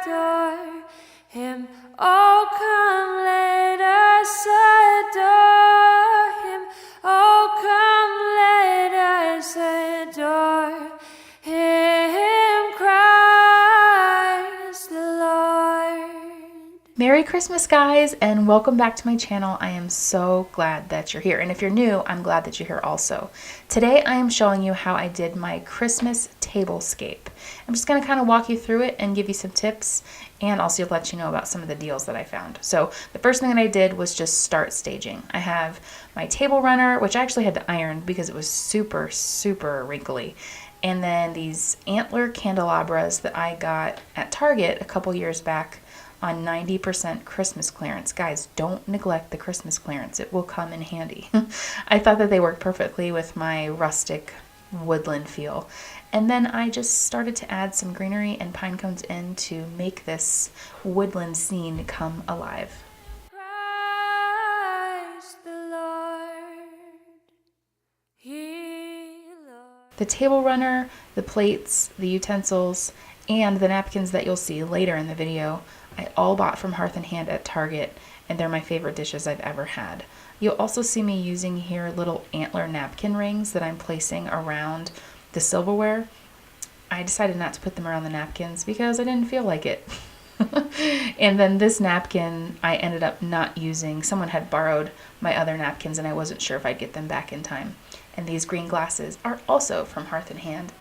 adore him. Oh, come, let us adore him. Oh, come, let us adore him, Christ the Lord. Merry Christmas, guys, and welcome back to my channel. I am so glad that you're here. And if you're new, I'm glad that you're here also. Today, I am showing you how I did my Christmas tablescape. I'm just going to kind of walk you through it and give you some tips and also let you know about some of the deals that I found. So the first thing that I did was just start staging. I have my table runner, which I actually had to iron because it was super, super wrinkly. And then these antler candelabras that I got at Target a couple years back on 90% Christmas clearance. Guys, don't neglect the Christmas clearance. It will come in handy. I thought that they worked perfectly with my rustic woodland feel. And then I just started to add some greenery and pine cones in to make this woodland scene come alive. Christ the Lord, The table runner, the plates, the utensils, and the napkins that you'll see later in the video, I all bought from Hearth & Hand at Target, and they're my favorite dishes I've ever had. You'll also see me using here little antler napkin rings that I'm placing around the silverware. I decided not to put them around the napkins because I didn't feel like it. And then this napkin I ended up not using. Someone had borrowed my other napkins and I wasn't sure if I'd get them back in time. And these green glasses are also from Hearth & Hand.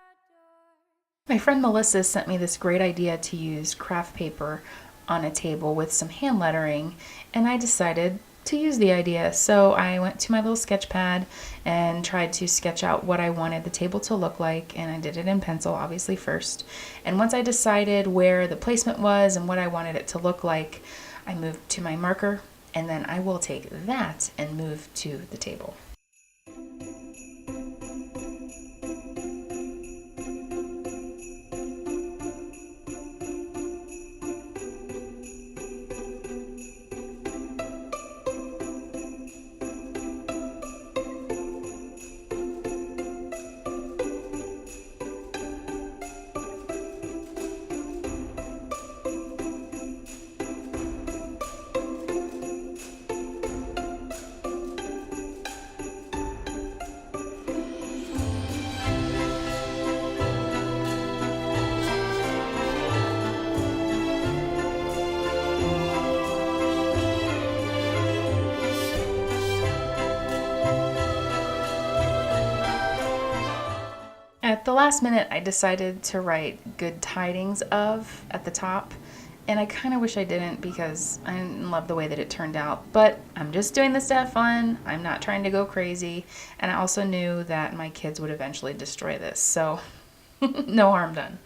My friend Melissa sent me this great idea to use craft paper on a table with some hand lettering, and I decided to use the idea. So I went to my little sketch pad and tried to sketch out what I wanted the table to look like, and I did it in pencil obviously first. And once I decided where the placement was and what I wanted it to look like, I moved to my marker, and then I will take that and move to the table. At the last minute, I decided to write "Good Tidings of" at the top, and I kind of wish I didn't because I didn't love the way that it turned out, but I'm just doing this to have fun. I'm not trying to go crazy, and I also knew that my kids would eventually destroy this, so no harm done.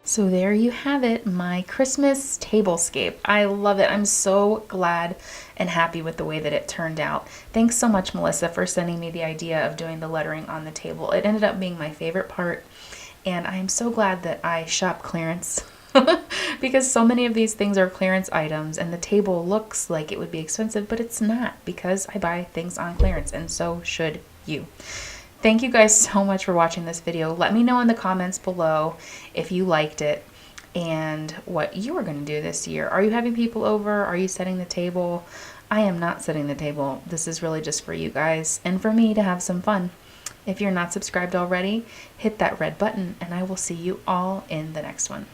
So there you have it, my Christmas tablescape. I love it. I'm so glad and happy with the way that it turned out. Thanks so much, Melissa, for sending me the idea of doing the lettering on the table. It ended up being my favorite part, and I am so glad that I shop clearance because so many of these things are clearance items, and the table looks like it would be expensive, but it's not because I buy things on clearance, and so should you. Thank you guys so much for watching this video. Let me know in the comments below if you liked it and what you are going to do this year. Are you having people over? Are you setting the table? I am not setting the table. This is really just for you guys and for me to have some fun. If you're not subscribed already, hit that red button and I will see you all in the next one.